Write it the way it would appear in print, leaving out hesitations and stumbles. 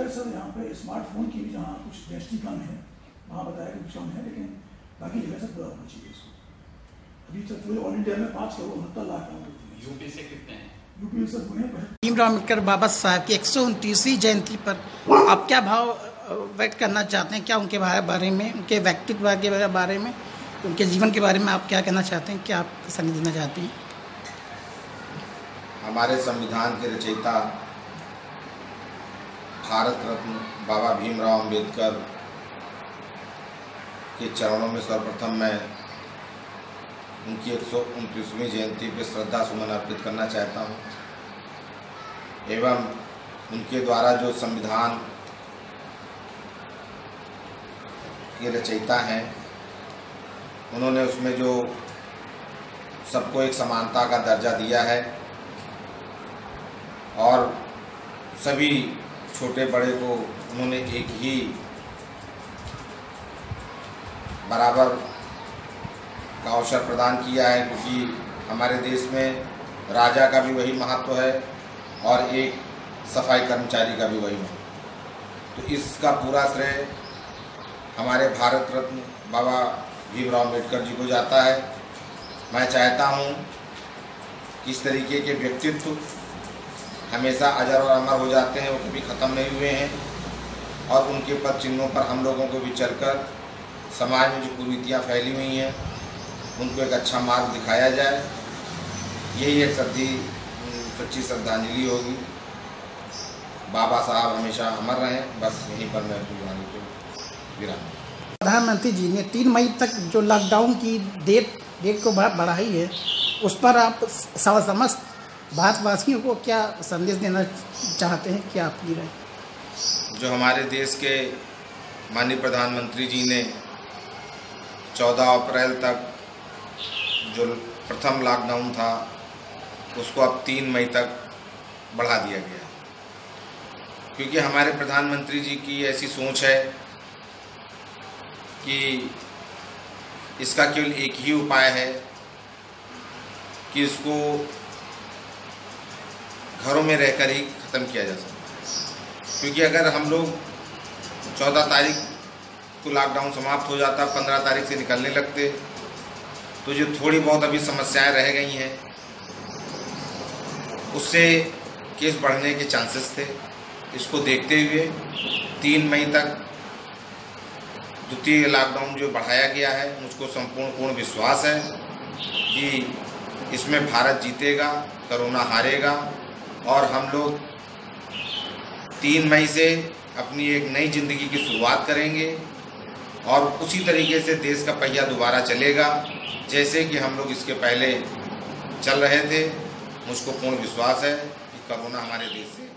Sir यहाँ पे smartphone की भी जहाँ कुछ दृष्टि कम है वहाँ बताया कि कुछ कम है, लेकिन बाकी जगह से पूरा होना चाहिए इसको। अभी तक पूरे ऑल इंडिया में 5,69,00,000 काम। यूपी से कितने हैं? यूपी से पुणे भीमराव अम्बेडकर बाबा साहब की 129वीं जयंती पर आप क्या भाव व्यक्त करना चाहते हैं? क्या उनके बारे में, उनके व्यक्तित्व के बारे में, उनके जीवन के बारे में आप क्या कहना चाहते हैं? क्या आप संदेश देना चाहते हैं? हमारे संविधान के रचयिता भारत रत्न बाबा भीमराव अम्बेडकर के चरणों में सर्वप्रथम मैं उनकी 129वीं जयंती पर श्रद्धा सुमन अर्पित करना चाहता हूँ एवं उनके द्वारा जो संविधान के रचयिता हैं उन्होंने उसमें जो सबको एक समानता का दर्जा दिया है और सभी छोटे बड़े को उन्होंने एक ही बराबर का अवसर प्रदान किया है, क्योंकि हमारे देश में राजा का भी वही महत्व है और एक सफाई कर्मचारी का भी वही महत्व। तो इसका पूरा श्रेय हमारे भारत रत्न बाबा भीमराव अम्बेडकर जी को जाता है। मैं चाहता हूँ कि इस तरीके के व्यक्तित्व हमेशा अजर और अमर हो जाते हैं, वो कभी ख़त्म नहीं हुए हैं और उनके पद चिन्हों पर हम लोगों को भी चलकर समाज में जो कुरीतियाँ फैली हुई हैं उनको एक अच्छा मार्ग दिखाया जाए। यही एक सच्ची श्रद्धांजलि होगी। बाबा साहब हमेशा अमर रहें। बस यहीं पर मैं अपनी वाणी को विराम। प्रधानमंत्री जी ने 3 मई तक जो लॉकडाउन की डेट को बढ़ाई है, उस पर आप समस्त भारतवासियों को क्या संदेश देना चाहते हैं? क्या आपकी राय? जो हमारे देश के माननीय प्रधानमंत्री जी ने 14 अप्रैल तक जो प्रथम लॉकडाउन था उसको अब 3 मई तक बढ़ा दिया गया, क्योंकि हमारे प्रधानमंत्री जी की ऐसी सोच है कि इसका केवल एक ही उपाय है कि इसको घरों में रहकर ही ख़त्म किया जा सकता है। क्योंकि अगर हम लोग 14 तारीख को लॉकडाउन समाप्त हो जाता, 15 तारीख से निकलने लगते, तो जो थोड़ी बहुत अभी समस्याएं रह गई हैं उससे केस बढ़ने के चांसेस थे। इसको देखते हुए 3 मई तक द्वितीय लॉकडाउन जो बढ़ाया गया है, मुझको पूर्ण विश्वास है कि इसमें भारत जीतेगा, कोरोना हारेगा और हम लोग 3 मई से अपनी एक नई ज़िंदगी की शुरुआत करेंगे और उसी तरीके से देश का पहिया दोबारा चलेगा जैसे कि हम लोग इसके पहले चल रहे थे। मुझको पूर्ण विश्वास है कि कोरोना हमारे देश से